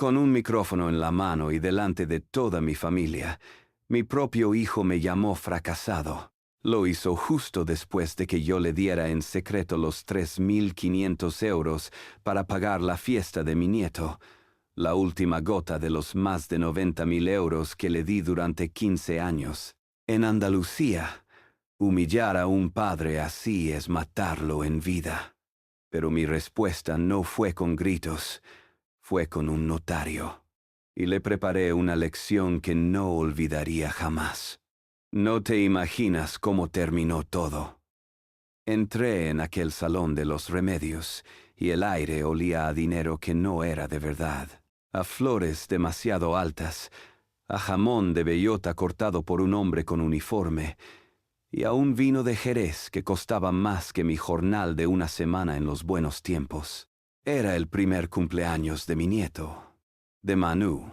Con un micrófono en la mano y delante de toda mi familia, mi propio hijo me llamó fracasado. Lo hizo justo después de que yo le diera en secreto los 3.500 euros para pagar la fiesta de mi nieto, la última gota de los más de 90.000 euros que le di durante 15 años. En Andalucía, humillar a un padre así es matarlo en vida. Pero mi respuesta no fue con gritos, fue con un notario. Y le preparé una lección que no olvidaría jamás. No te imaginas cómo terminó todo. Entré en aquel salón de los remedios y el aire olía a dinero que no era de verdad, a flores demasiado altas, a jamón de bellota cortado por un hombre con uniforme y a un vino de Jerez que costaba más que mi jornal de una semana en los buenos tiempos. Era el primer cumpleaños de mi nieto, de Manu,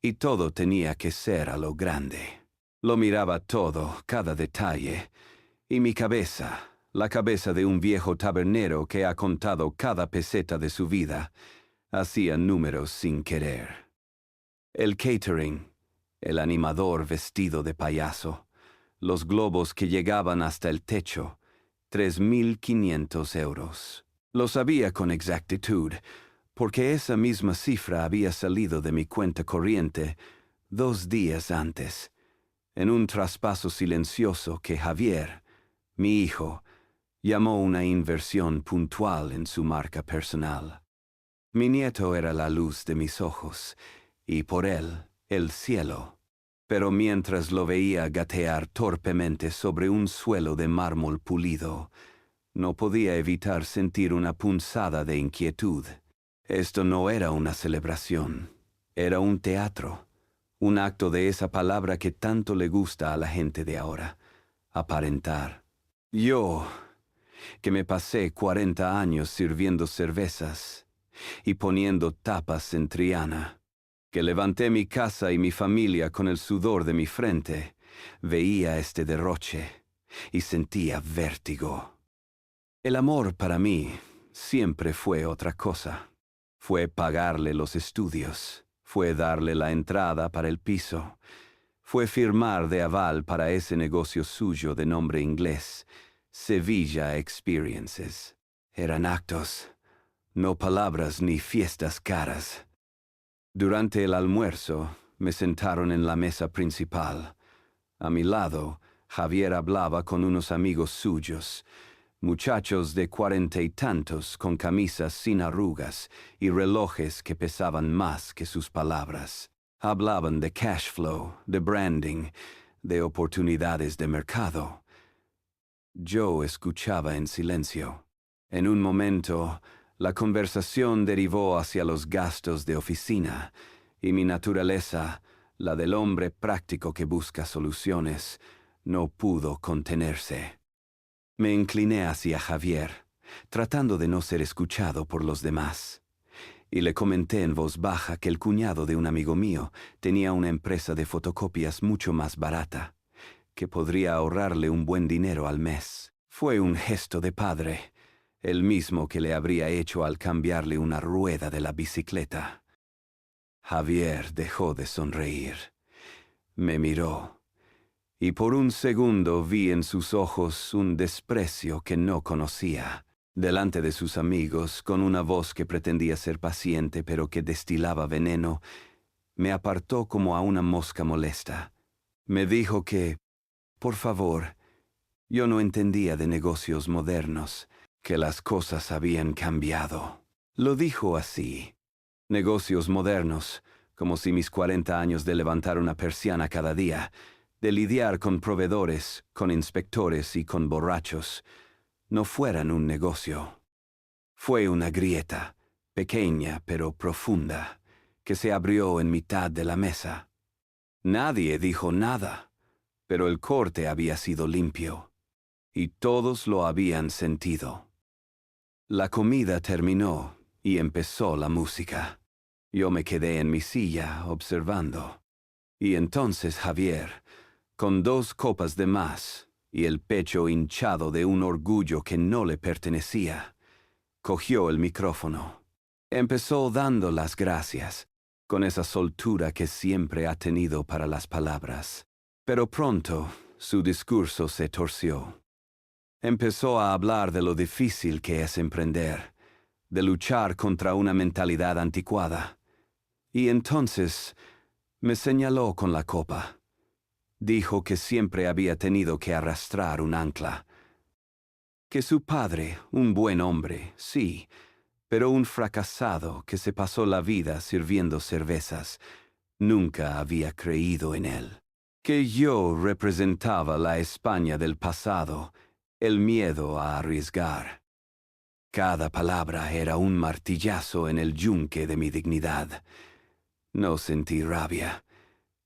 y todo tenía que ser a lo grande. Lo miraba todo, cada detalle, y mi cabeza, la cabeza de un viejo tabernero que ha contado cada peseta de su vida, hacía números sin querer. El catering, el animador vestido de payaso, los globos que llegaban hasta el techo, 3.500 euros. Lo sabía con exactitud, porque esa misma cifra había salido de mi cuenta corriente 2 días antes, en un traspaso silencioso que Javier, mi hijo, llamó una inversión puntual en su marca personal. Mi nieto era la luz de mis ojos, y por él, el cielo. Pero mientras lo veía gatear torpemente sobre un suelo de mármol pulido, no podía evitar sentir una punzada de inquietud. Esto no era una celebración, era un teatro. Un acto de esa palabra que tanto le gusta a la gente de ahora, aparentar. Yo, que me pasé 40 años sirviendo cervezas y poniendo tapas en Triana, que levanté mi casa y mi familia con el sudor de mi frente, veía este derroche y sentía vértigo. El amor para mí siempre fue otra cosa. Fue pagarle los estudios. Fue darle la entrada para el piso. Fue firmar de aval para ese negocio suyo de nombre inglés, Sevilla Experiences. Eran actos, no palabras ni fiestas caras. Durante el almuerzo, me sentaron en la mesa principal. A mi lado, Javier hablaba con unos amigos suyos, muchachos de 40 y tantos con camisas sin arrugas y relojes que pesaban más que sus palabras. Hablaban de cash flow, de branding, de oportunidades de mercado. Yo escuchaba en silencio. En un momento, la conversación derivó hacia los gastos de oficina, y mi naturaleza, la del hombre práctico que busca soluciones, no pudo contenerse. Me incliné hacia Javier, tratando de no ser escuchado por los demás, y le comenté en voz baja que el cuñado de un amigo mío tenía una empresa de fotocopias mucho más barata, que podría ahorrarle un buen dinero al mes. Fue un gesto de padre, el mismo que le habría hecho al cambiarle una rueda de la bicicleta. Javier dejó de sonreír. Me miró. Y por un segundo vi en sus ojos un desprecio que no conocía. Delante de sus amigos, con una voz que pretendía ser paciente pero que destilaba veneno, me apartó como a una mosca molesta. Me dijo que, por favor, yo no entendía de negocios modernos, que las cosas habían cambiado. Lo dijo así. Negocios modernos, como si mis 40 años de levantar una persiana cada día, de lidiar con proveedores, con inspectores y con borrachos, no fueran un negocio. Fue una grieta, pequeña pero profunda, que se abrió en mitad de la mesa. Nadie dijo nada, pero el corte había sido limpio, y todos lo habían sentido. La comida terminó y empezó la música. Yo me quedé en mi silla observando, y entonces Javier, con 2 copas de más y el pecho hinchado de un orgullo que no le pertenecía, cogió el micrófono. Empezó dando las gracias, con esa soltura que siempre ha tenido para las palabras. Pero pronto su discurso se torció. Empezó a hablar de lo difícil que es emprender, de luchar contra una mentalidad anticuada. Y entonces me señaló con la copa. Dijo que siempre había tenido que arrastrar un ancla. Que su padre, un buen hombre, sí, pero un fracasado que se pasó la vida sirviendo cervezas, nunca había creído en él. Que yo representaba la España del pasado, el miedo a arriesgar. Cada palabra era un martillazo en el yunque de mi dignidad. No sentí rabia.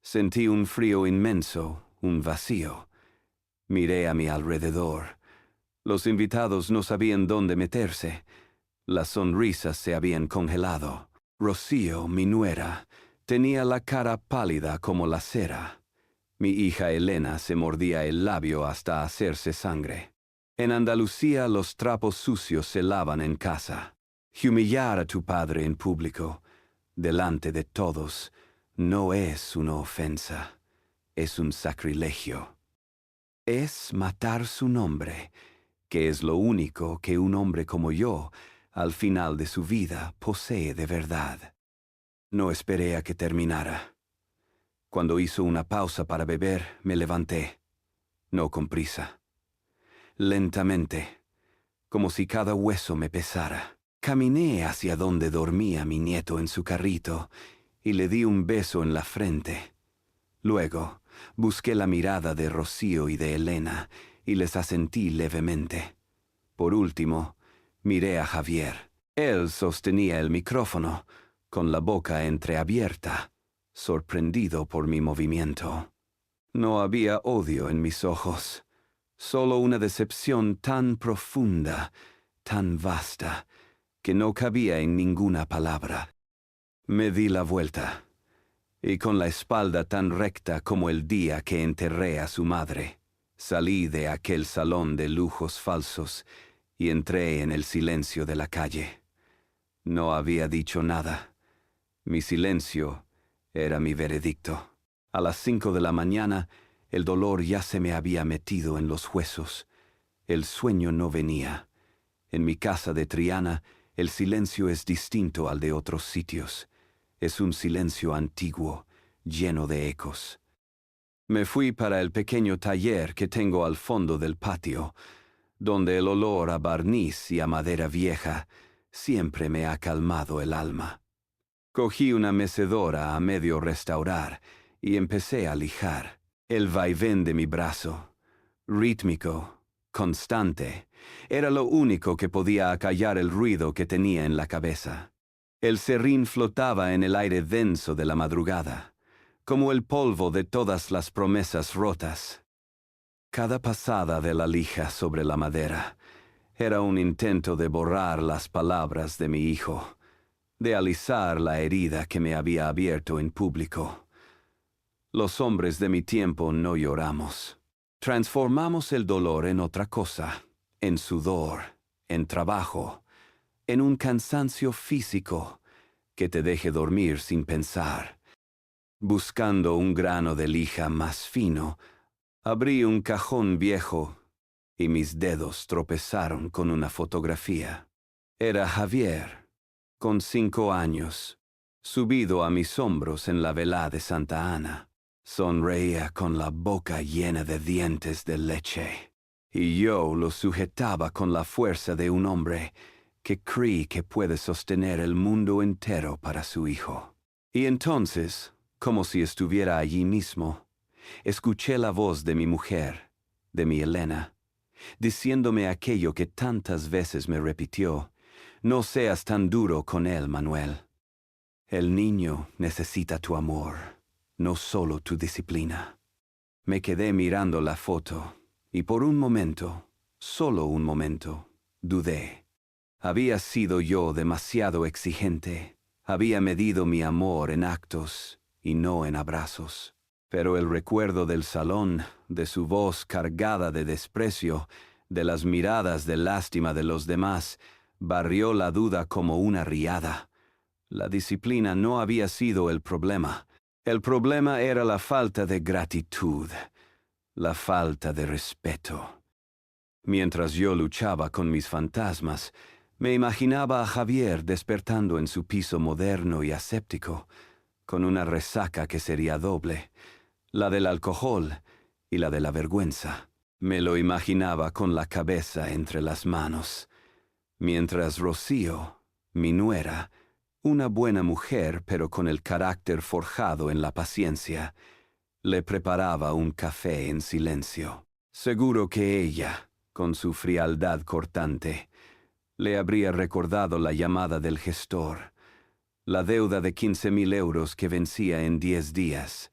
Sentí un frío inmenso, un vacío. Miré a mi alrededor. Los invitados no sabían dónde meterse. Las sonrisas se habían congelado. Rocío, mi nuera, tenía la cara pálida como la cera. Mi hija Elena se mordía el labio hasta hacerse sangre. En Andalucía los trapos sucios se lavan en casa. Humillar a tu padre en público, delante de todos, no es una ofensa, es un sacrilegio. Es matar su nombre, que es lo único que un hombre como yo, al final de su vida, posee de verdad. No esperé a que terminara. Cuando hizo una pausa para beber, me levanté, no con prisa. Lentamente, como si cada hueso me pesara. Caminé hacia donde dormía mi nieto en su carrito y le di un beso en la frente. Luego, busqué la mirada de Rocío y de Elena y les asentí levemente. Por último, miré a Javier. Él sostenía el micrófono, con la boca entreabierta, sorprendido por mi movimiento. No había odio en mis ojos, solo una decepción tan profunda, tan vasta, que no cabía en ninguna palabra. Me di la vuelta, y con la espalda tan recta como el día que enterré a su madre, salí de aquel salón de lujos falsos y entré en el silencio de la calle. No había dicho nada. Mi silencio era mi veredicto. A las 5 de la mañana, el dolor ya se me había metido en los huesos. El sueño no venía. En mi casa de Triana, el silencio es distinto al de otros sitios. Es un silencio antiguo, lleno de ecos. Me fui para el pequeño taller que tengo al fondo del patio, donde el olor a barniz y a madera vieja siempre me ha calmado el alma. Cogí una mecedora a medio restaurar y empecé a lijar. El vaivén de mi brazo, rítmico, constante, era lo único que podía acallar el ruido que tenía en la cabeza. El serrín flotaba en el aire denso de la madrugada, como el polvo de todas las promesas rotas. Cada pasada de la lija sobre la madera era un intento de borrar las palabras de mi hijo, de alisar la herida que me había abierto en público. Los hombres de mi tiempo no lloramos. Transformamos el dolor en otra cosa, en sudor, en trabajo, en un cansancio físico que te deje dormir sin pensar. Buscando un grano de lija más fino, abrí un cajón viejo y mis dedos tropezaron con una fotografía. Era Javier, con 5 años, subido a mis hombros en la velada de Santa Ana. Sonreía con la boca llena de dientes de leche, y yo lo sujetaba con la fuerza de un hombre que cree que puede sostener el mundo entero para su hijo. Y entonces, como si estuviera allí mismo, escuché la voz de mi mujer, de mi Elena, diciéndome aquello que tantas veces me repitió: no seas tan duro con él, Manuel. El niño necesita tu amor, no solo tu disciplina. Me quedé mirando la foto, y por un momento, solo un momento, dudé. Había sido yo demasiado exigente, había medido mi amor en actos y no en abrazos. Pero el recuerdo del salón, de su voz cargada de desprecio, de las miradas de lástima de los demás, barrió la duda como una riada. La disciplina no había sido el problema. El problema era la falta de gratitud, la falta de respeto. Mientras yo luchaba con mis fantasmas, me imaginaba a Javier despertando en su piso moderno y aséptico, con una resaca que sería doble, la del alcohol y la de la vergüenza. Me lo imaginaba con la cabeza entre las manos, mientras Rocío, mi nuera, una buena mujer pero con el carácter forjado en la paciencia, le preparaba un café en silencio. Seguro que ella, con su frialdad cortante, le habría recordado la llamada del gestor, la deuda de 15.000 euros que vencía en 10 días.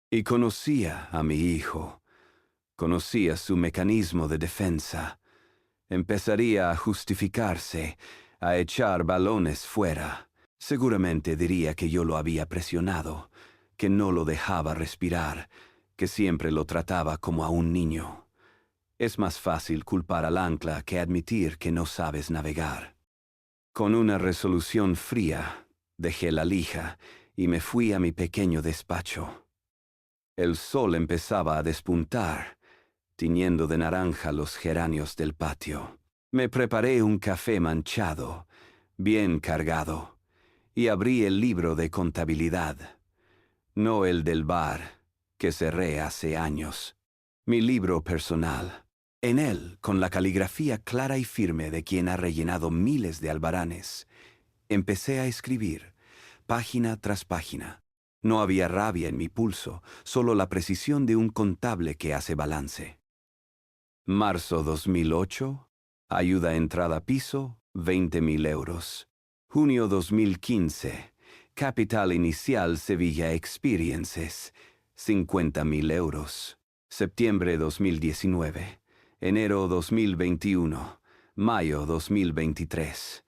Y conocía a mi hijo, conocía su mecanismo de defensa. Empezaría a justificarse, a echar balones fuera. Seguramente diría que yo lo había presionado, que no lo dejaba respirar, que siempre lo trataba como a un niño. Es más fácil culpar al ancla que admitir que no sabes navegar. Con una resolución fría, dejé la lija y me fui a mi pequeño despacho. El sol empezaba a despuntar, tiñendo de naranja los geranios del patio. Me preparé un café manchado, bien cargado, y abrí el libro de contabilidad. No el del bar, que cerré hace años. Mi libro personal. En él, con la caligrafía clara y firme de quien ha rellenado miles de albaranes, empecé a escribir, página tras página. No había rabia en mi pulso, solo la precisión de un contable que hace balance. Marzo 2008, ayuda entrada piso, 20.000 euros. Junio 2015, capital inicial Sevilla Experiences, 50.000 euros. Septiembre 2019, enero 2021, mayo 2023.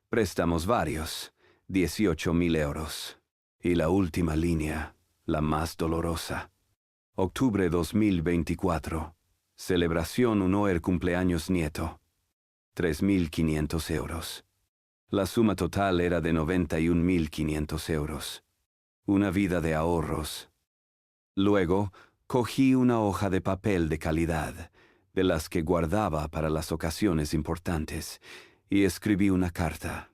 Préstamos varios, 18.000 euros. Y la última línea, la más dolorosa. Octubre 2024. Celebración honor cumpleaños nieto. 3.500 euros. La suma total era de 91.500 euros. Una vida de ahorros. Luego, cogí una hoja de papel de calidad, de las que guardaba para las ocasiones importantes, y escribí una carta.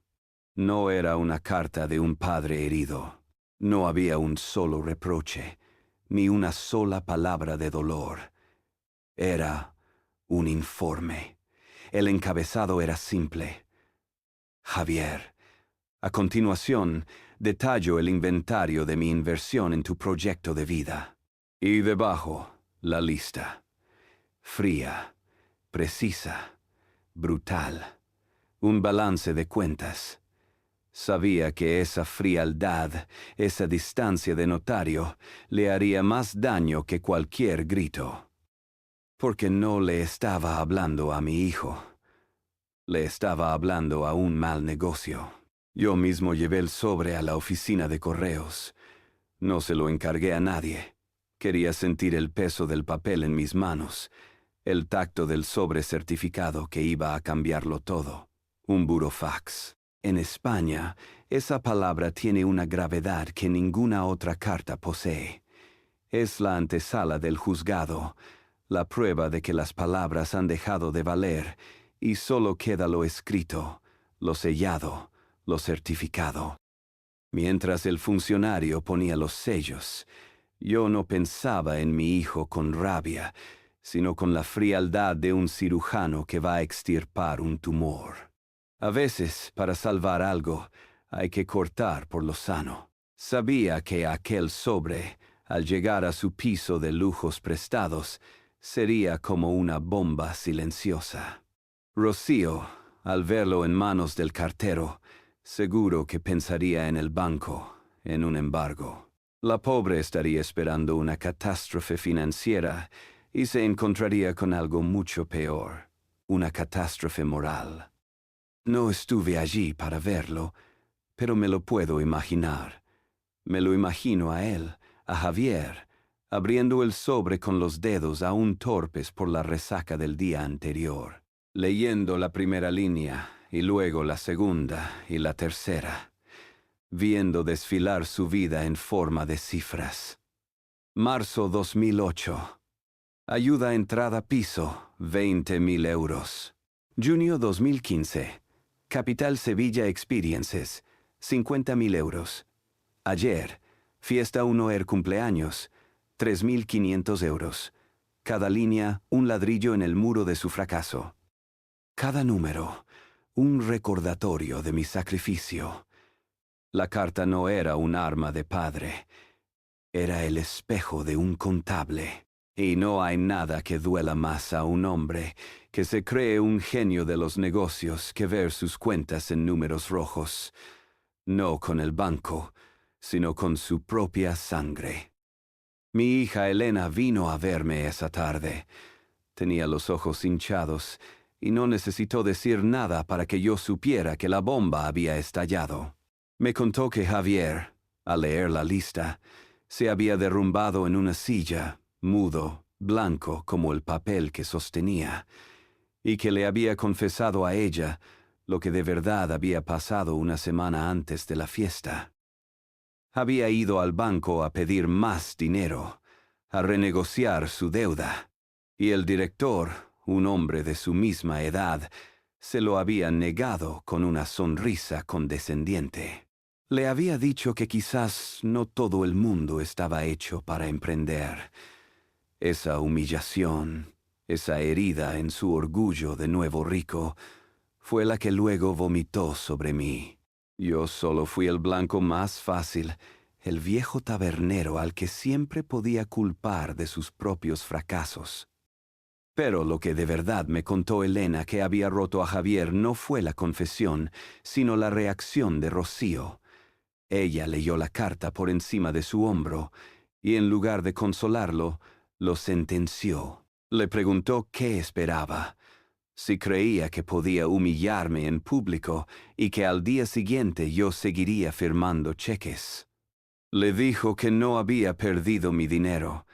No era una carta de un padre herido. No había un solo reproche, ni una sola palabra de dolor. Era un informe. El encabezado era simple. Javier, a continuación, detallo el inventario de mi inversión en tu proyecto de vida. Y debajo, la lista. Fría, precisa, brutal. Un balance de cuentas. Sabía que esa frialdad, esa distancia de notario, le haría más daño que cualquier grito. Porque no le estaba hablando a mi hijo. Le estaba hablando a un mal negocio. Yo mismo llevé el sobre a la oficina de correos. No se lo encargué a nadie. Quería sentir el peso del papel en mis manos, el tacto del sobre certificado que iba a cambiarlo todo. Un burofax. En España, esa palabra tiene una gravedad que ninguna otra carta posee. Es la antesala del juzgado, la prueba de que las palabras han dejado de valer y solo queda lo escrito, lo sellado, lo certificado. Mientras el funcionario ponía los sellos, yo no pensaba en mi hijo con rabia, sino con la frialdad de un cirujano que va a extirpar un tumor. A veces, para salvar algo, hay que cortar por lo sano. Sabía que aquel sobre, al llegar a su piso de lujos prestados, sería como una bomba silenciosa. Rocío, al verlo en manos del cartero, seguro que pensaría en el banco, en un embargo. La pobre estaría esperando una catástrofe financiera y se encontraría con algo mucho peor, una catástrofe moral. No estuve allí para verlo, pero me lo puedo imaginar. Me lo imagino a él, a Javier, abriendo el sobre con los dedos aún torpes por la resaca del día anterior, leyendo la primera línea y luego la segunda y la tercera. viendo desfilar su vida en forma de cifras. Marzo 2008. Ayuda entrada piso, 20.000 euros. Junio 2015. Capital Sevilla Experiences, 50.000 euros. Ayer, fiesta 1 cumpleaños, 3.500 euros. Cada línea, un ladrillo en el muro de su fracaso. Cada número, un recordatorio de mi sacrificio. La carta no era un arma de padre, era el espejo de un contable. Y no hay nada que duela más a un hombre que se cree un genio de los negocios que ver sus cuentas en números rojos, no con el banco, sino con su propia sangre. Mi hija Elena vino a verme esa tarde. Tenía los ojos hinchados y no necesitó decir nada para que yo supiera que la bomba había estallado. Me contó que Javier, al leer la lista, se había derrumbado en una silla, mudo, blanco como el papel que sostenía, y que le había confesado a ella lo que de verdad había pasado una semana antes de la fiesta. Había ido al banco a pedir más dinero, a renegociar su deuda, y el director, un hombre de su misma edad, se lo había negado con una sonrisa condescendiente. Le había dicho que quizás no todo el mundo estaba hecho para emprender. Esa humillación, esa herida en su orgullo de nuevo rico, fue la que luego vomitó sobre mí. Yo solo fui el blanco más fácil, el viejo tabernero al que siempre podía culpar de sus propios fracasos. Pero lo que de verdad me contó Elena que había roto a Javier no fue la confesión, sino la reacción de Rocío. Ella leyó la carta por encima de su hombro, y en lugar de consolarlo, lo sentenció. Le preguntó qué esperaba, si creía que podía humillarme en público y que al día siguiente yo seguiría firmando cheques. Le dijo que no había perdido mi dinero,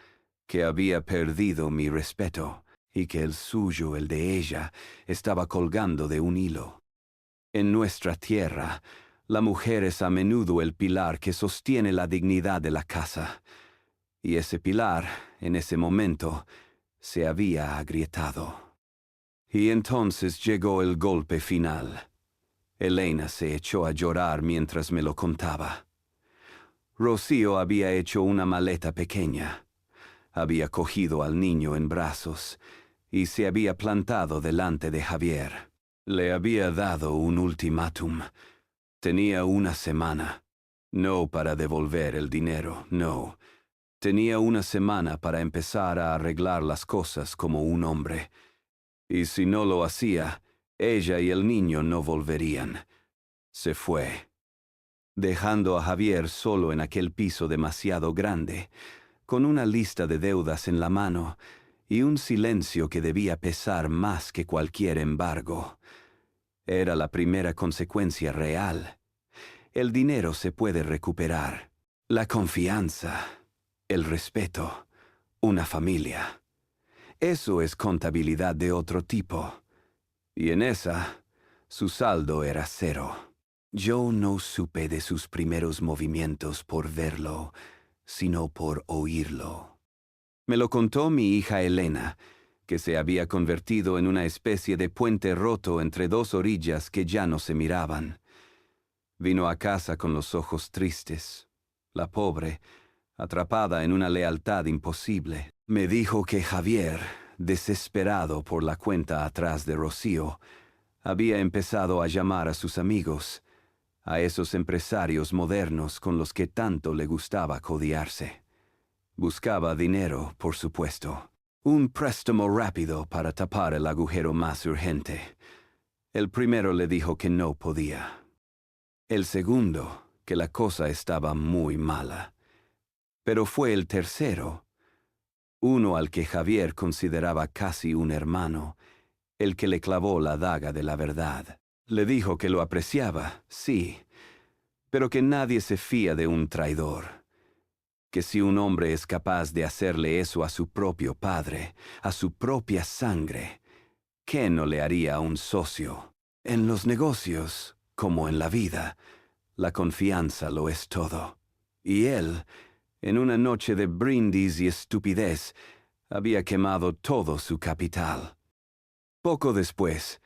que había perdido mi respeto, y que el suyo, el de ella, estaba colgando de un hilo. En nuestra tierra, la mujer es a menudo el pilar que sostiene la dignidad de la casa, y ese pilar, en ese momento, se había agrietado. Y entonces llegó el golpe final. Elena se echó a llorar mientras me lo contaba. Rocío había hecho una maleta pequeña. Había cogido al niño en brazos y se había plantado delante de Javier. Le había dado un ultimátum. Tenía una semana. No para devolver el dinero, no. Tenía una semana para empezar a arreglar las cosas como un hombre. Y si no lo hacía, ella y el niño no volverían. Se fue, dejando a Javier solo en aquel piso demasiado grande, con una lista de deudas en la mano y un silencio que debía pesar más que cualquier embargo. Era la primera consecuencia real. El dinero se puede recuperar. La confianza, el respeto, una familia. Eso es contabilidad de otro tipo. Y en esa, su saldo era 0. Yo no supe de sus primeros movimientos por verlo, sino por oírlo. Me lo contó mi hija Elena, que se había convertido en una especie de puente roto entre dos orillas que ya no se miraban. Vino a casa con los ojos tristes. La pobre, atrapada en una lealtad imposible, me dijo que Javier, desesperado por la cuenta atrás de Rocío, había empezado a llamar a sus amigos, a esos empresarios modernos con los que tanto le gustaba codearse. Buscaba dinero, por supuesto. Un préstamo rápido para tapar el agujero más urgente. El primero le dijo que no podía. El segundo, que la cosa estaba muy mala. Pero fue el tercero, uno al que Javier consideraba casi un hermano, el que le clavó la daga de la verdad. Le dijo que lo apreciaba, sí, pero que nadie se fía de un traidor. Que si un hombre es capaz de hacerle eso a su propio padre, a su propia sangre, ¿qué no le haría a un socio? En los negocios, como en la vida, La confianza lo es todo. Y él, en una noche de brindis y estupidez, había quemado todo su capital. Poco después,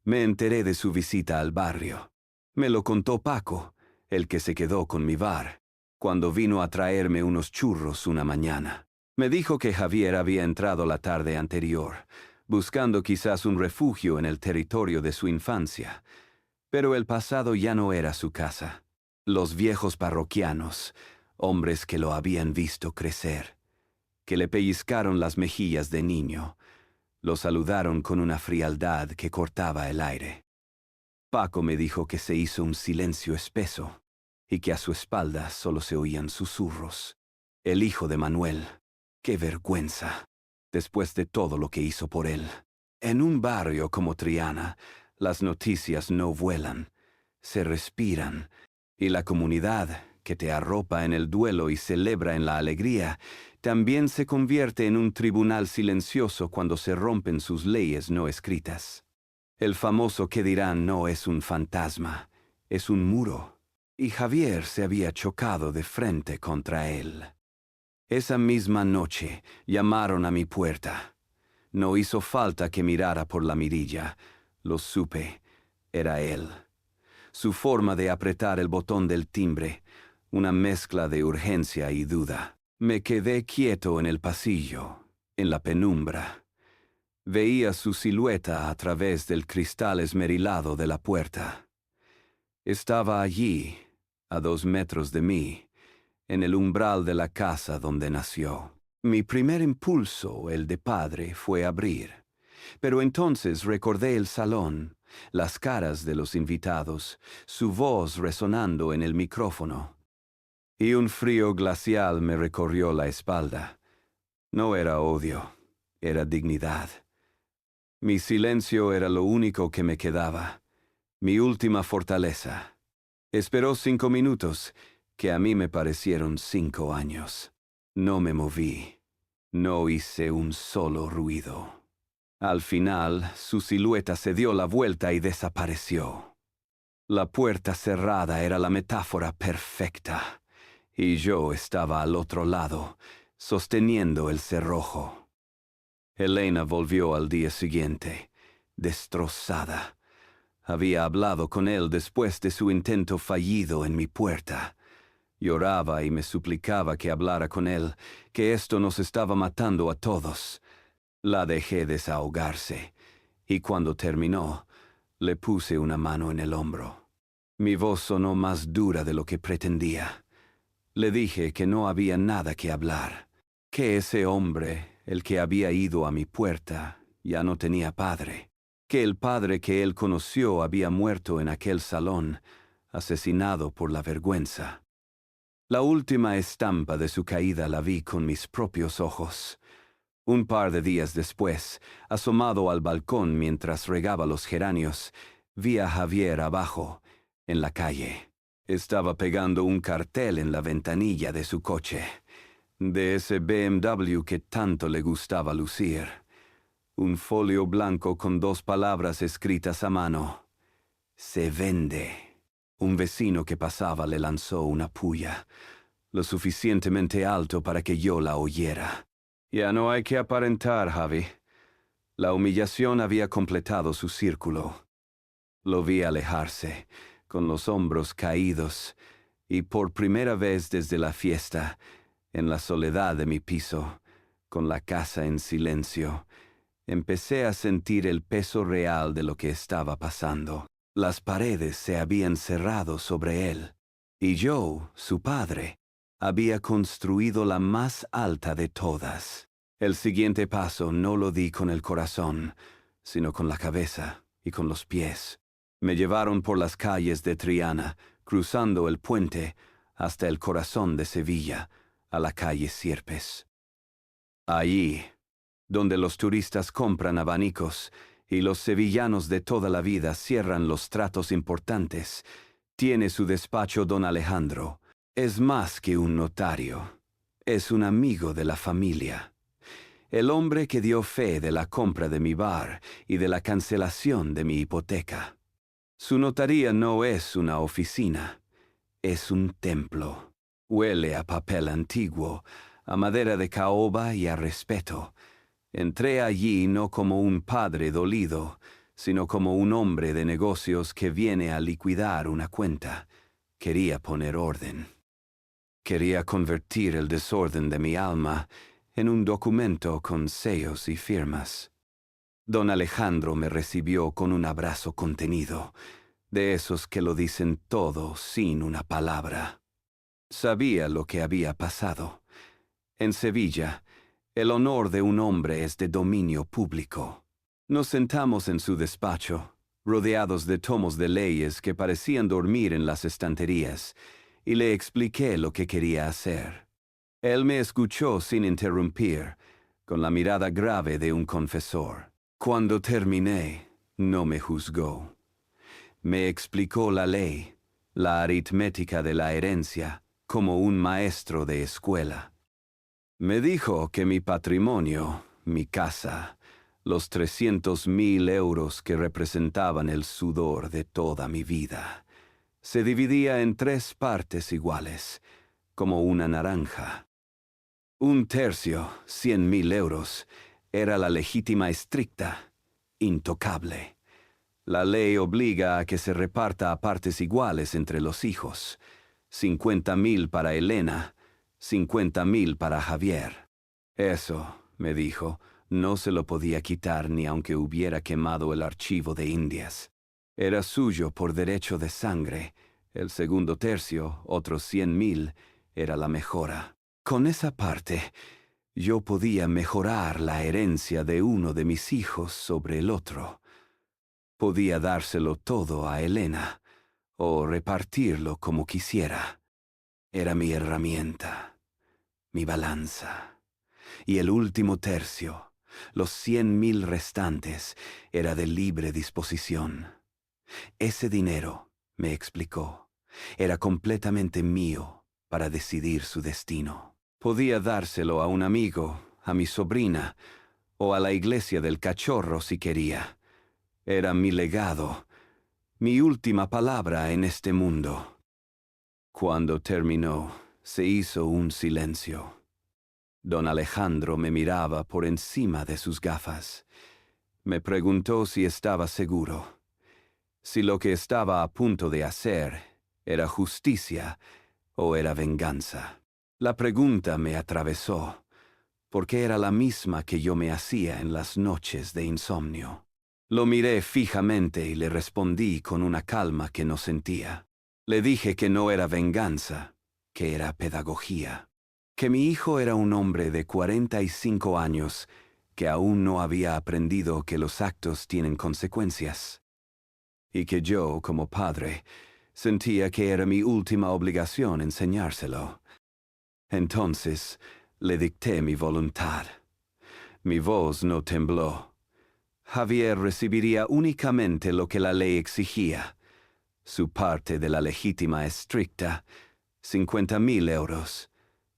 me enteré de su visita al barrio. Me lo contó Paco, el que se quedó con mi bar, cuando vino a traerme unos churros una mañana. Me dijo que Javier había entrado la tarde anterior, buscando quizás un refugio en el territorio de su infancia. Pero el pasado ya no era su casa. Los viejos parroquianos, hombres que lo habían visto crecer, que le pellizcaron las mejillas de niño, lo saludaron con una frialdad que cortaba el aire. Paco me dijo que se hizo un silencio espeso y que a su espalda solo se oían susurros. El hijo de Manuel. ¡Qué vergüenza! Después de todo lo que hizo por él. En un barrio como Triana, las noticias no vuelan, se respiran, y la comunidad, que te arropa en el duelo y celebra en la alegría, también se convierte en un tribunal silencioso cuando se rompen sus leyes no escritas. El famoso qué dirán no es un fantasma, es un muro, y Javier se había chocado de frente contra él. Esa misma noche llamaron a mi puerta. No hizo falta que mirara por la mirilla, lo supe, era él. Su forma de apretar el botón del timbre, una mezcla de urgencia y duda. Me quedé quieto en el pasillo, en la penumbra. Veía su silueta a través del cristal esmerilado de la puerta. Estaba allí, a 2 metros de mí, en el umbral de la casa donde nació. Mi primer impulso, el de padre, fue abrir. Pero entonces recordé el salón, las caras de los invitados, su voz resonando en el micrófono. Y un frío glacial me recorrió la espalda. No era odio, era dignidad. Mi silencio era lo único que me quedaba, mi última fortaleza. Esperó 5 minutos, que a mí me parecieron 5 años. No me moví, no hice un solo ruido. Al final, su silueta se dio la vuelta y desapareció. La puerta cerrada era la metáfora perfecta, y yo estaba al otro lado, sosteniendo el cerrojo. Elena volvió al día siguiente, destrozada. Había hablado con él después de su intento fallido en mi puerta. Lloraba y me suplicaba que hablara con él, que esto nos estaba matando a todos. La dejé desahogarse, y cuando terminó, le puse una mano en el hombro. Mi voz sonó más dura de lo que pretendía. Le dije que no había nada que hablar, que ese hombre, el que había ido a mi puerta, ya no tenía padre, que el padre que él conoció había muerto en aquel salón, asesinado por la vergüenza. La última estampa de su caída la vi con mis propios ojos. Un par de días después, asomado al balcón mientras regaba los geranios, vi a Javier abajo, en la calle. Estaba pegando un cartel en la ventanilla de su coche, de ese BMW que tanto le gustaba lucir. Un folio blanco con 2 palabras escritas a mano. Se vende. Un vecino que pasaba le lanzó una puya, lo suficientemente alto para que yo la oyera. Ya no hay que aparentar, Javi. La humillación había completado su círculo. Lo vi alejarse, con los hombros caídos, y por primera vez desde la fiesta, en la soledad de mi piso, con la casa en silencio, empecé a sentir el peso real de lo que estaba pasando. Las paredes se habían cerrado sobre él, y yo, su padre, había construido la más alta de todas. El siguiente paso no lo di con el corazón, sino con la cabeza y con los pies. Me llevaron por las calles de Triana, cruzando el puente, hasta el corazón de Sevilla, a la calle Sierpes. Allí, donde los turistas compran abanicos y los sevillanos de toda la vida cierran los tratos importantes, tiene su despacho don Alejandro. Es más que un notario, es un amigo de la familia. El hombre que dio fe de la compra de mi bar y de la cancelación de mi hipoteca. Su notaría no es una oficina, es un templo. Huele a papel antiguo, a madera de caoba y a respeto. Entré allí no como un padre dolido, sino como un hombre de negocios que viene a liquidar una cuenta. Quería poner orden. Quería convertir el desorden de mi alma en un documento con sellos y firmas. Don Alejandro me recibió con un abrazo contenido, de esos que lo dicen todo sin una palabra. Sabía lo que había pasado. En Sevilla, el honor de un hombre es de dominio público. Nos sentamos en su despacho, rodeados de tomos de leyes que parecían dormir en las estanterías, y le expliqué lo que quería hacer. Él me escuchó sin interrumpir, con la mirada grave de un confesor. Cuando terminé, no me juzgó. Me explicó la ley, la aritmética de la herencia, como un maestro de escuela. Me dijo que mi patrimonio, mi casa, los 300.000 euros que representaban el sudor de toda mi vida, se dividía en 3 partes iguales, como una naranja. 1/3, 100.000 euros, era la legítima estricta, intocable. La ley obliga a que se reparta a partes iguales entre los hijos. 50.000 para Elena, 50.000 para Javier. Eso, me dijo, no se lo podía quitar ni aunque hubiera quemado el archivo de Indias. Era suyo por derecho de sangre. El segundo tercio, otros 100.000, era la mejora. Con esa parte, yo podía mejorar la herencia de uno de mis hijos sobre el otro. Podía dárselo todo a Elena, o repartirlo como quisiera. Era mi herramienta, mi balanza. Y el último tercio, los 100.000 restantes, era de libre disposición. Ese dinero, me explicó, era completamente mío para decidir su destino. Podía dárselo a un amigo, a mi sobrina, o a la iglesia del Cachorro si quería. Era mi legado, mi última palabra en este mundo. Cuando terminó, se hizo un silencio. Don Alejandro me miraba por encima de sus gafas. Me preguntó si estaba seguro, si lo que estaba a punto de hacer era justicia o era venganza. La pregunta me atravesó, porque era la misma que yo me hacía en las noches de insomnio. Lo miré fijamente y le respondí con una calma que no sentía. Le dije que no era venganza, que era pedagogía. Que mi hijo era un hombre de 45 años que aún no había aprendido que los actos tienen consecuencias. Y que yo, como padre, sentía que era mi última obligación enseñárselo. Entonces, le dicté mi voluntad. Mi voz no tembló. Javier recibiría únicamente lo que la ley exigía. Su parte de la legítima estricta, 50.000 euros,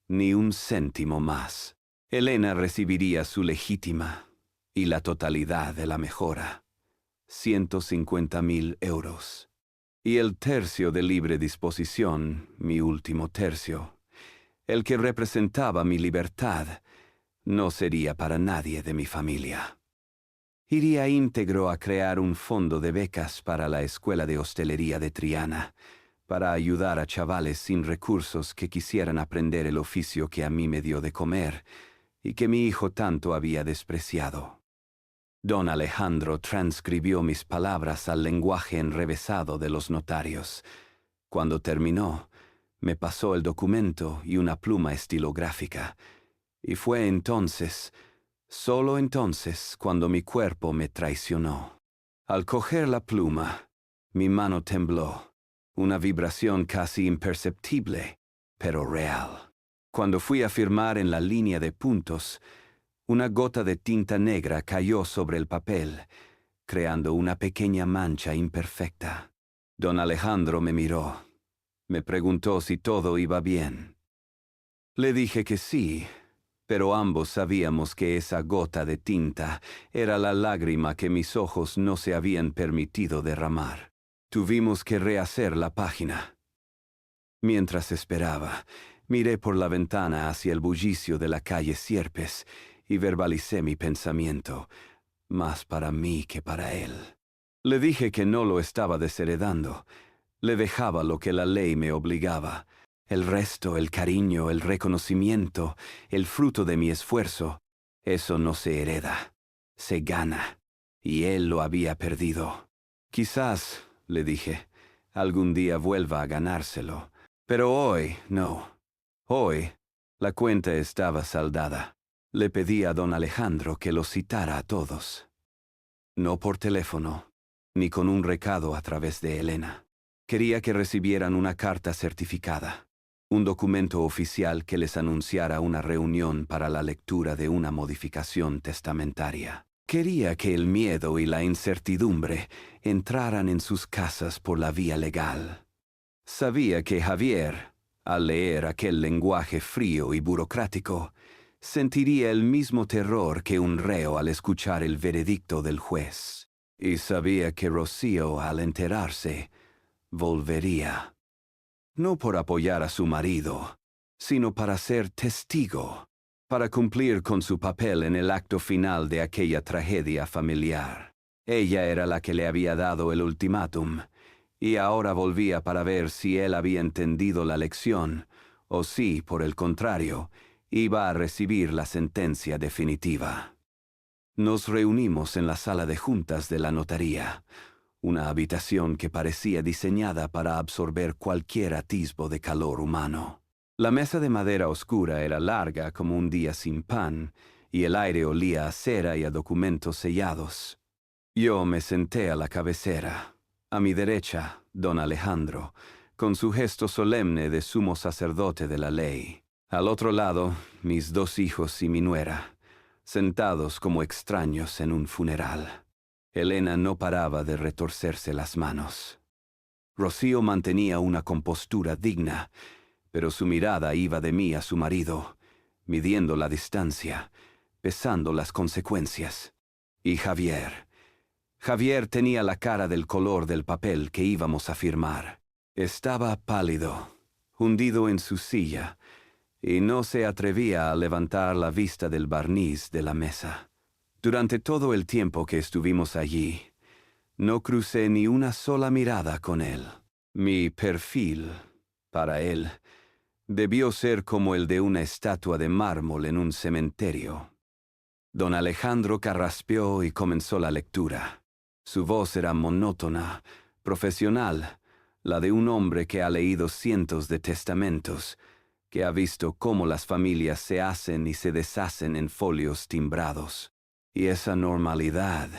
ni un céntimo más. Elena recibiría su legítima y la totalidad de la mejora, 150.000 euros. Y el tercio de libre disposición, mi último tercio, el que representaba mi libertad, no sería para nadie de mi familia. Iría íntegro a crear un fondo de becas para la Escuela de Hostelería de Triana, para ayudar a chavales sin recursos que quisieran aprender el oficio que a mí me dio de comer y que mi hijo tanto había despreciado. Don Alejandro transcribió mis palabras al lenguaje enrevesado de los notarios. Cuando terminó, me pasó el documento y una pluma estilográfica, y fue entonces, solo entonces, cuando mi cuerpo me traicionó. Al coger la pluma, mi mano tembló, una vibración casi imperceptible, pero real. Cuando fui a firmar en la línea de puntos, una gota de tinta negra cayó sobre el papel, creando una pequeña mancha imperfecta. Don Alejandro me miró. Me preguntó si todo iba bien. Le dije que sí, pero ambos sabíamos que esa gota de tinta era la lágrima que mis ojos no se habían permitido derramar. Tuvimos que rehacer la página. Mientras esperaba, miré por la ventana hacia el bullicio de la calle Sierpes y verbalicé mi pensamiento, más para mí que para él. Le dije que no lo estaba desheredando. Le dejaba lo que la ley me obligaba. El resto, el cariño, el reconocimiento, el fruto de mi esfuerzo, eso no se hereda, se gana. Y él lo había perdido. Quizás, le dije, algún día vuelva a ganárselo. Pero hoy, no. Hoy, la cuenta estaba saldada. Le pedí a don Alejandro que los citara a todos. No por teléfono, ni con un recado a través de Elena. Quería que recibieran una carta certificada, un documento oficial que les anunciara una reunión para la lectura de una modificación testamentaria. Quería que el miedo y la incertidumbre entraran en sus casas por la vía legal. Sabía que Javier, al leer aquel lenguaje frío y burocrático, sentiría el mismo terror que un reo al escuchar el veredicto del juez. Y sabía que Rocío, al enterarse, volvería. No por apoyar a su marido, sino para ser testigo, para cumplir con su papel en el acto final de aquella tragedia familiar. Ella era la que le había dado el ultimátum, y ahora volvía para ver si él había entendido la lección, o si, por el contrario, iba a recibir la sentencia definitiva. Nos reunimos en la sala de juntas de la notaría, una habitación que parecía diseñada para absorber cualquier atisbo de calor humano. La mesa de madera oscura era larga como un día sin pan, y el aire olía a cera y a documentos sellados. Yo me senté a la cabecera. A mi derecha, don Alejandro, con su gesto solemne de sumo sacerdote de la ley. Al otro lado, mis dos hijos y mi nuera, sentados como extraños en un funeral. Elena no paraba de retorcerse las manos. Rocío mantenía una compostura digna, pero su mirada iba de mí a su marido, midiendo la distancia, pesando las consecuencias. Y Javier tenía la cara del color del papel que íbamos a firmar. Estaba pálido, hundido en su silla, y no se atrevía a levantar la vista del barniz de la mesa. Durante todo el tiempo que estuvimos allí, no crucé ni una sola mirada con él. Mi perfil, para él, debió ser como el de una estatua de mármol en un cementerio. Don Alejandro carraspeó y comenzó la lectura. Su voz era monótona, profesional, la de un hombre que ha leído cientos de testamentos, que ha visto cómo las familias se hacen y se deshacen en folios timbrados. Y esa normalidad,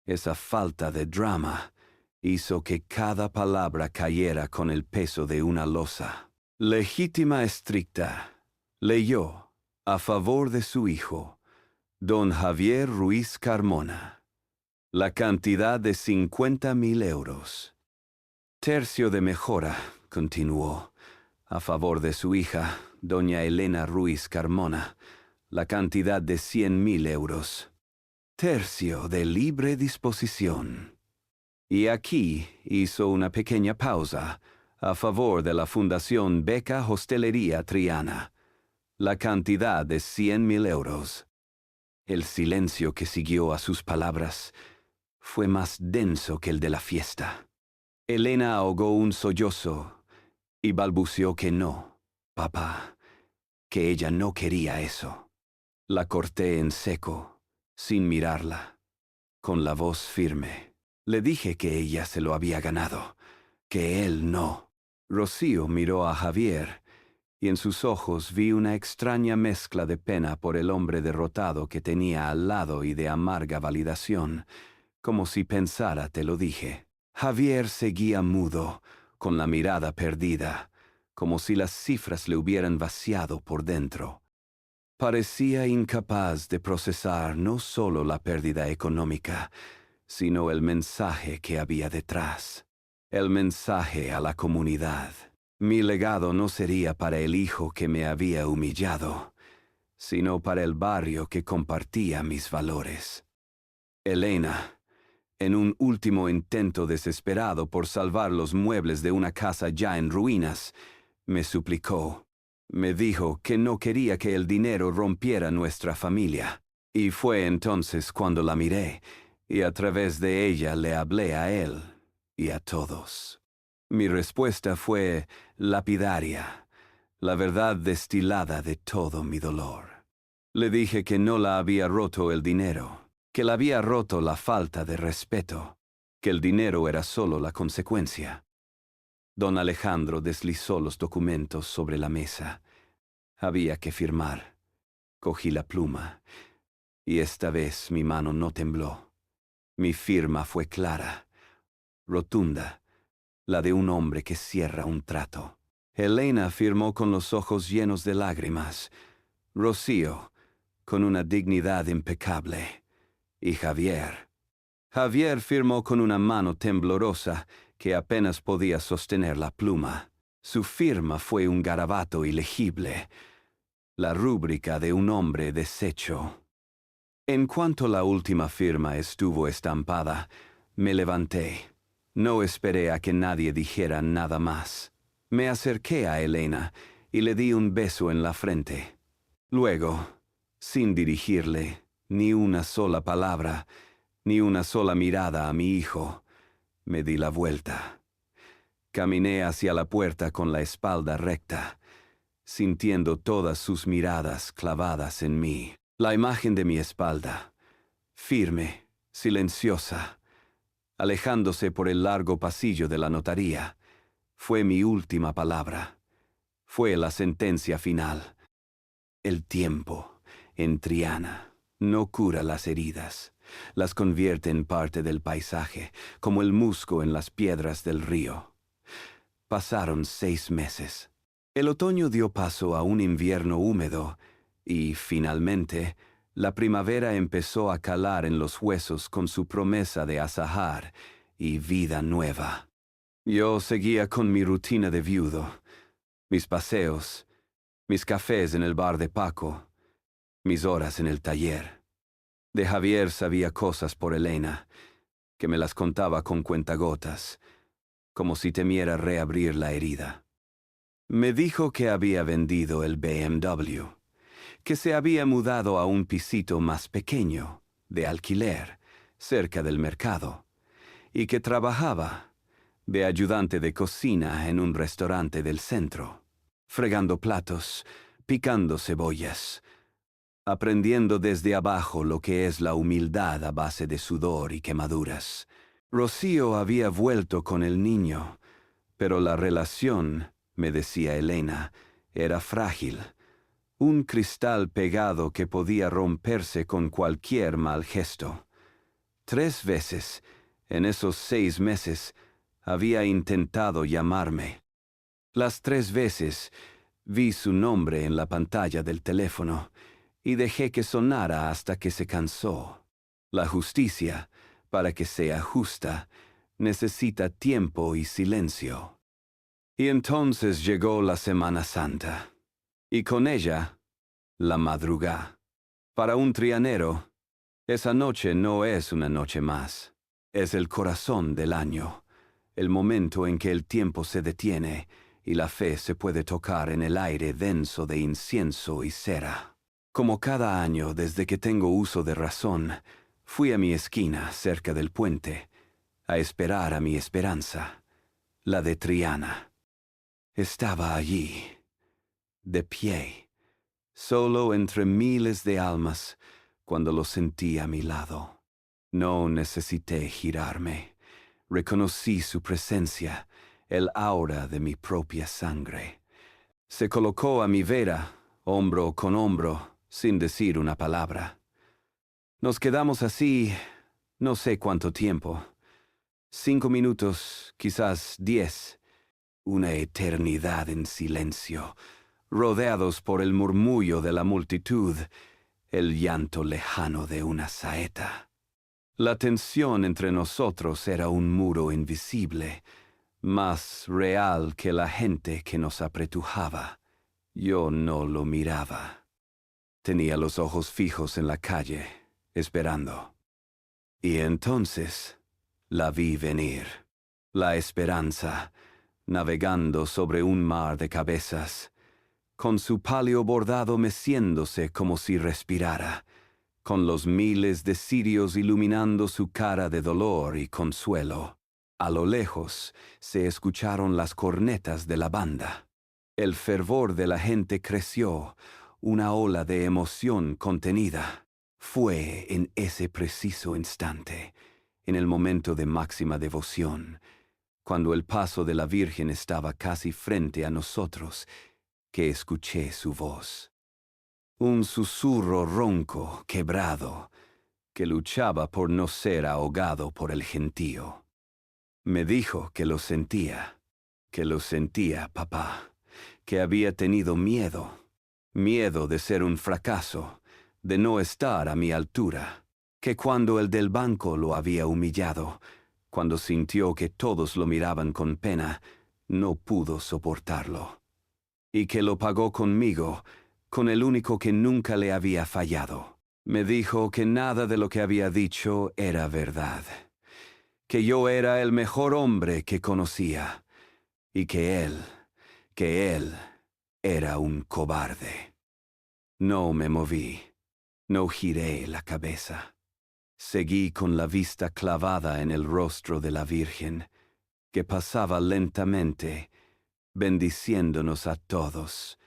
esa falta de drama, hizo que cada palabra cayera con el peso de una losa. Legítima estricta, leyó, a favor de su hijo, don Javier Ruiz Carmona, la cantidad de 50,000 euros. Tercio de mejora, continuó, a favor de su hija, doña Elena Ruiz Carmona, la cantidad de 100,000 euros. Tercio de libre disposición. Y aquí hizo una pequeña pausa, a favor de la Fundación Beca Hostelería Triana, la cantidad de 100,000 euros. El silencio que siguió a sus palabras fue más denso que el de la fiesta. Elena ahogó un sollozo y balbuceó que no, papá, que ella no quería eso. La corté en seco, sin mirarla, con la voz firme. Le dije que ella se lo había ganado, que él no. Rocío miró a Javier, y en sus ojos vi una extraña mezcla de pena por el hombre derrotado que tenía al lado y de amarga validación, como si pensara, te lo dije. Javier seguía mudo, con la mirada perdida, como si las cifras le hubieran vaciado por dentro. Parecía incapaz de procesar no solo la pérdida económica, sino el mensaje que había detrás. El mensaje a la comunidad. Mi legado no sería para el hijo que me había humillado, sino para el barrio que compartía mis valores. Elena, en un último intento desesperado por salvar los muebles de una casa ya en ruinas, Me suplicó. Me dijo que no quería que el dinero rompiera nuestra familia. Y fue entonces cuando la miré, y a través de ella le hablé a él y a todos. Mi respuesta fue lapidaria, la verdad destilada de todo mi dolor. Le dije que no la había roto el dinero, que la había roto la falta de respeto, que el dinero era solo la consecuencia. Don Alejandro deslizó los documentos sobre la mesa. Había que firmar. Cogí la pluma, y esta vez mi mano no tembló. Mi firma fue clara, rotunda, la de un hombre que cierra un trato. Elena firmó con los ojos llenos de lágrimas, Rocío, con una dignidad impecable, y Javier firmó con una mano temblorosa que apenas podía sostener la pluma. Su firma fue un garabato ilegible, la rúbrica de un hombre deshecho. En cuanto la última firma estuvo estampada, me levanté. No esperé a que nadie dijera nada más. Me acerqué a Elena y le di un beso en la frente. Luego, sin dirigirle ni una sola palabra, ni una sola mirada a mi hijo, me di la vuelta. Caminé hacia la puerta con la espalda recta, sintiendo todas sus miradas clavadas en mí. La imagen de mi espalda, firme, silenciosa, alejándose por el largo pasillo de la notaría, fue mi última palabra. Fue la sentencia final. El tiempo, en Triana, no cura las heridas. Las convierte en parte del paisaje, como el musgo en las piedras del río. Pasaron 6 meses. El otoño dio paso a un invierno húmedo y, finalmente, la primavera empezó a calar en los huesos con su promesa de azahar y vida nueva. Yo seguía con mi rutina de viudo, mis paseos, mis cafés en el bar de Paco, mis horas en el taller. De Javier sabía cosas por Elena, que me las contaba con cuentagotas, como si temiera reabrir la herida. Me dijo que había vendido el BMW, que se había mudado a un pisito más pequeño, de alquiler, cerca del mercado, y que trabajaba de ayudante de cocina en un restaurante del centro, fregando platos, picando cebollas, aprendiendo desde abajo lo que es la humildad a base de sudor y quemaduras. Rocío había vuelto con el niño, pero la relación, me decía Elena, era frágil, un cristal pegado que podía romperse con cualquier mal gesto. 3 veces, en esos 6 meses, había intentado llamarme. Las 3 veces vi su nombre en la pantalla del teléfono y dejé que sonara hasta que se cansó. La justicia, para que sea justa, necesita tiempo y silencio. Y entonces llegó la Semana Santa, y con ella, la madrugada. Para un trianero, esa noche no es una noche más, es el corazón del año, el momento en que el tiempo se detiene y la fe se puede tocar en el aire denso de incienso y cera. Como cada año desde que tengo uso de razón, fui a mi esquina cerca del puente, a esperar a mi esperanza, la de Triana. Estaba allí, de pie, solo entre miles de almas, cuando lo sentí a mi lado. No necesité girarme. Reconocí su presencia, el aura de mi propia sangre. Se colocó a mi vera, hombro con hombro, sin decir una palabra. Nos quedamos así, no sé cuánto tiempo. 5 minutos, quizás 10. Una eternidad en silencio, rodeados por el murmullo de la multitud, el llanto lejano de una saeta. La tensión entre nosotros era un muro invisible, más real que la gente que nos apretujaba. Yo no lo miraba. Tenía los ojos fijos en la calle, esperando. Y entonces la vi venir. La esperanza, navegando sobre un mar de cabezas, con su palio bordado meciéndose como si respirara, con los miles de cirios iluminando su cara de dolor y consuelo. A lo lejos se escucharon las cornetas de la banda. El fervor de la gente creció, una ola de emoción contenida. Fue en ese preciso instante, en el momento de máxima devoción, cuando el paso de la Virgen estaba casi frente a nosotros, que escuché su voz. Un susurro ronco, quebrado, que luchaba por no ser ahogado por el gentío. Me dijo que lo sentía, papá, que había tenido miedo de ser un fracaso, de no estar a mi altura, que cuando el del banco lo había humillado, cuando sintió que todos lo miraban con pena, no pudo soportarlo, y que lo pagó conmigo, con el único que nunca le había fallado. Me dijo que nada de lo que había dicho era verdad, que yo era el mejor hombre que conocía, y que él era un cobarde. No me moví, no giré la cabeza. Seguí con la vista clavada en el rostro de la Virgen, que pasaba lentamente, bendiciéndonos a todos,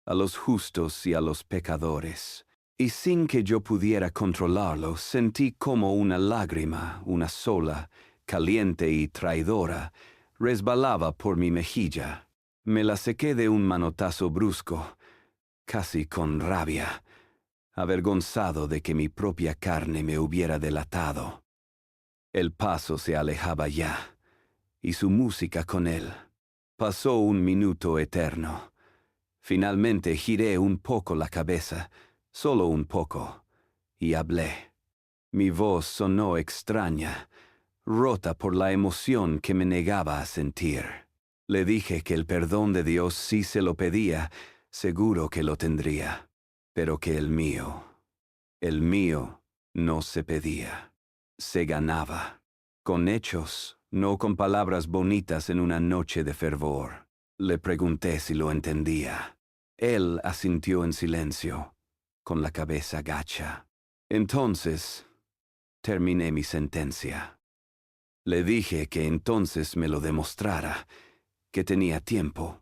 a los justos y a los pecadores. Y sin que yo pudiera controlarlo, sentí como una lágrima, una sola, caliente y traidora, resbalaba por mi mejilla. Me la sequé de un manotazo brusco, casi con rabia, avergonzado de que mi propia carne me hubiera delatado. El paso se alejaba ya, y su música con él. Pasó un minuto eterno. Finalmente giré un poco la cabeza, solo un poco, y hablé. Mi voz sonó extraña, rota por la emoción que me negaba a sentir. Le dije que el perdón de Dios, si se lo pedía, seguro que lo tendría, pero que el mío no se pedía, se ganaba, con hechos, no con palabras bonitas en una noche de fervor. Le pregunté si lo entendía. Él asintió en silencio, con la cabeza gacha. Entonces, terminé mi sentencia. Le dije que entonces me lo demostrara, que tenía tiempo,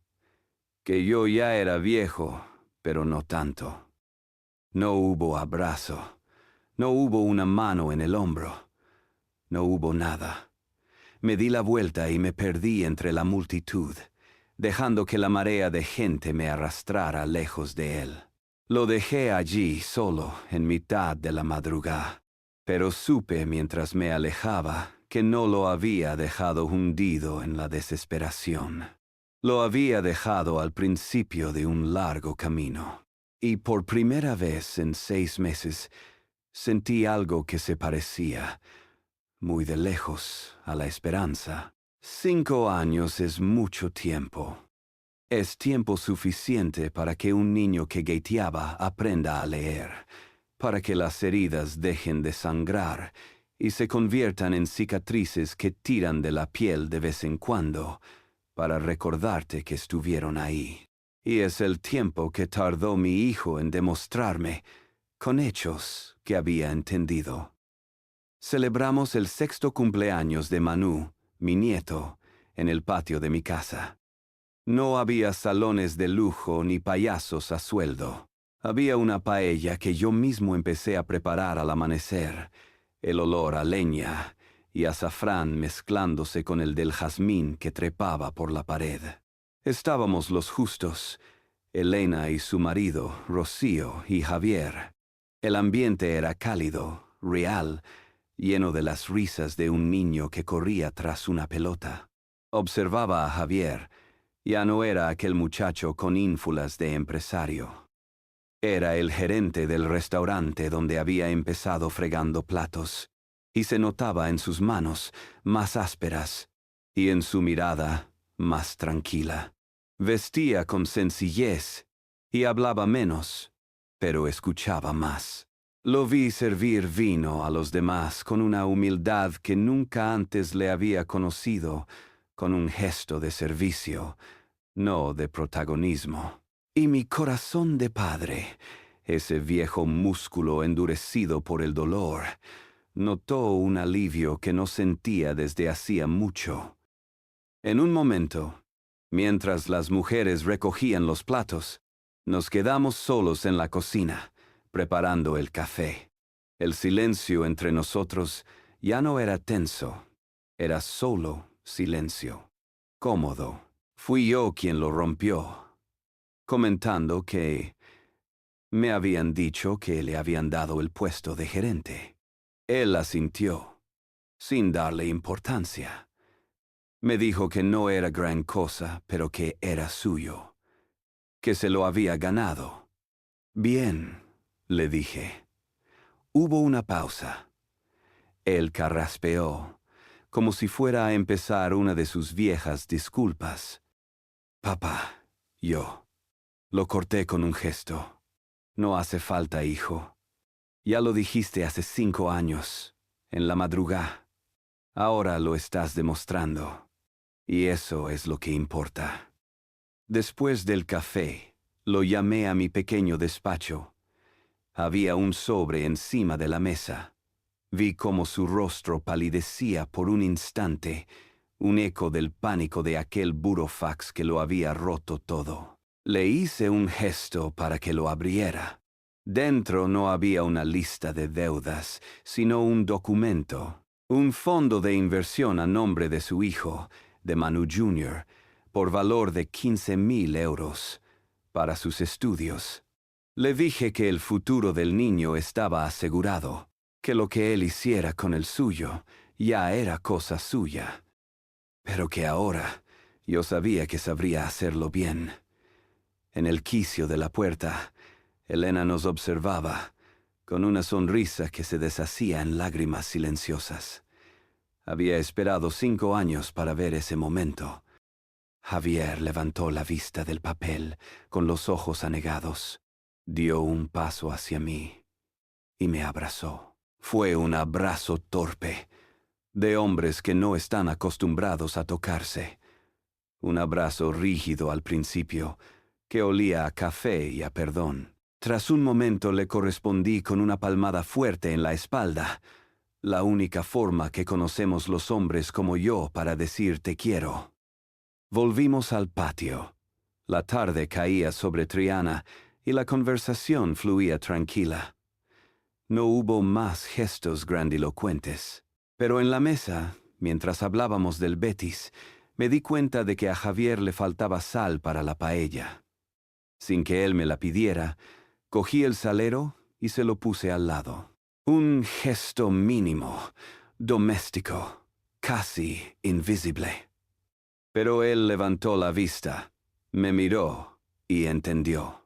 que yo ya era viejo, pero no tanto. No hubo abrazo, no hubo una mano en el hombro, no hubo nada. Me di la vuelta y me perdí entre la multitud, dejando que la marea de gente me arrastrara lejos de él. Lo dejé allí solo en mitad de la madrugada, pero supe mientras me alejaba que no lo había dejado hundido en la desesperación. Lo había dejado al principio de un largo camino, y por primera vez en 6 meses sentí algo que se parecía, muy de lejos, a la esperanza. 5 años es mucho tiempo. Es tiempo suficiente para que un niño que gateaba aprenda a leer, para que las heridas dejen de sangrar y se conviertan en cicatrices que tiran de la piel de vez en cuando, para recordarte que estuvieron ahí. Y es el tiempo que tardó mi hijo en demostrarme, con hechos, que había entendido. Celebramos el 6º cumpleaños de Manu, mi nieto, en el patio de mi casa. No había salones de lujo ni payasos a sueldo. Había una paella que yo mismo empecé a preparar al amanecer, el olor a leña y azafrán mezclándose con el del jazmín que trepaba por la pared. Estábamos los justos, Elena y su marido, Rocío y Javier. El ambiente era cálido, real, lleno de las risas de un niño que corría tras una pelota. Observaba a Javier. Ya no era aquel muchacho con ínfulas de empresario. Era el gerente del restaurante donde había empezado fregando platos, y se notaba en sus manos, más ásperas, y en su mirada, más tranquila. Vestía con sencillez, y hablaba menos, pero escuchaba más. Lo vi servir vino a los demás con una humildad que nunca antes le había conocido, con un gesto de servicio, no de protagonismo. Y mi corazón de padre, ese viejo músculo endurecido por el dolor, notó un alivio que no sentía desde hacía mucho. En un momento, mientras las mujeres recogían los platos, nos quedamos solos en la cocina, preparando el café. El silencio entre nosotros ya no era tenso, era solo silencio. Cómodo. Fui yo quien lo rompió, comentando que me habían dicho que le habían dado el puesto de gerente. Él asintió, sin darle importancia. Me dijo que no era gran cosa, pero que era suyo, que se lo había ganado. Bien, le dije. Hubo una pausa. Él carraspeó, como si fuera a empezar una de sus viejas disculpas. Papá, yo. Lo corté con un gesto. No hace falta, hijo. Ya lo dijiste hace 5 años, en la madrugada. Ahora lo estás demostrando. Y eso es lo que importa. Después del café, lo llamé a mi pequeño despacho. Había un sobre encima de la mesa. Vi cómo su rostro palidecía por un instante, un eco del pánico de aquel burofax que lo había roto todo. Le hice un gesto para que lo abriera. Dentro no había una lista de deudas, sino un documento, un fondo de inversión a nombre de su hijo, de Manu Jr., por valor de 15,000 euros, para sus estudios. Le dije que el futuro del niño estaba asegurado, que lo que él hiciera con el suyo ya era cosa suya, pero que ahora yo sabía que sabría hacerlo bien. En el quicio de la puerta, Elena nos observaba, con una sonrisa que se deshacía en lágrimas silenciosas. Había esperado 5 años para ver ese momento. Javier levantó la vista del papel, con los ojos anegados. Dio un paso hacia mí y me abrazó. Fue un abrazo torpe, de hombres que no están acostumbrados a tocarse. Un abrazo rígido al principio, que olía a café y a perdón. Tras un momento le correspondí con una palmada fuerte en la espalda, la única forma que conocemos los hombres como yo para decir te quiero. Volvimos al patio. La tarde caía sobre Triana y la conversación fluía tranquila. No hubo más gestos grandilocuentes. Pero en la mesa, mientras hablábamos del Betis, me di cuenta de que a Javier le faltaba sal para la paella. Sin que él me la pidiera, cogí el salero y se lo puse al lado. Un gesto mínimo, doméstico, casi invisible. Pero él levantó la vista, me miró y entendió.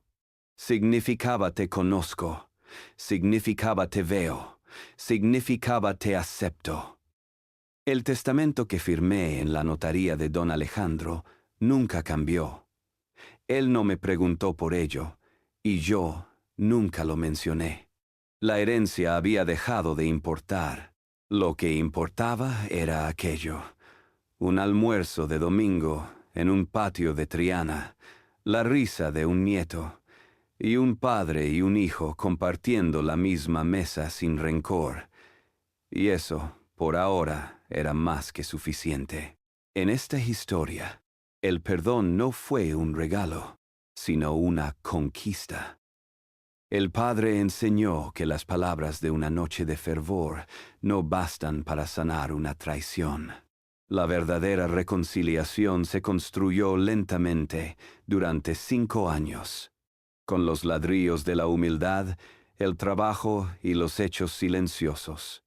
Significaba te conozco, significaba te veo, significaba te acepto. El testamento que firmé en la notaría de don Alejandro nunca cambió. Él no me preguntó por ello, y yo nunca lo mencioné. La herencia había dejado de importar. Lo que importaba era aquello. Un almuerzo de domingo en un patio de Triana, la risa de un nieto, y un padre y un hijo compartiendo la misma mesa sin rencor. Y eso, por ahora, era más que suficiente. En esta historia, el perdón no fue un regalo, sino una conquista. El padre enseñó que las palabras de una noche de fervor no bastan para sanar una traición. La verdadera reconciliación se construyó lentamente durante 5 años, con los ladrillos de la humildad, el trabajo y los hechos silenciosos.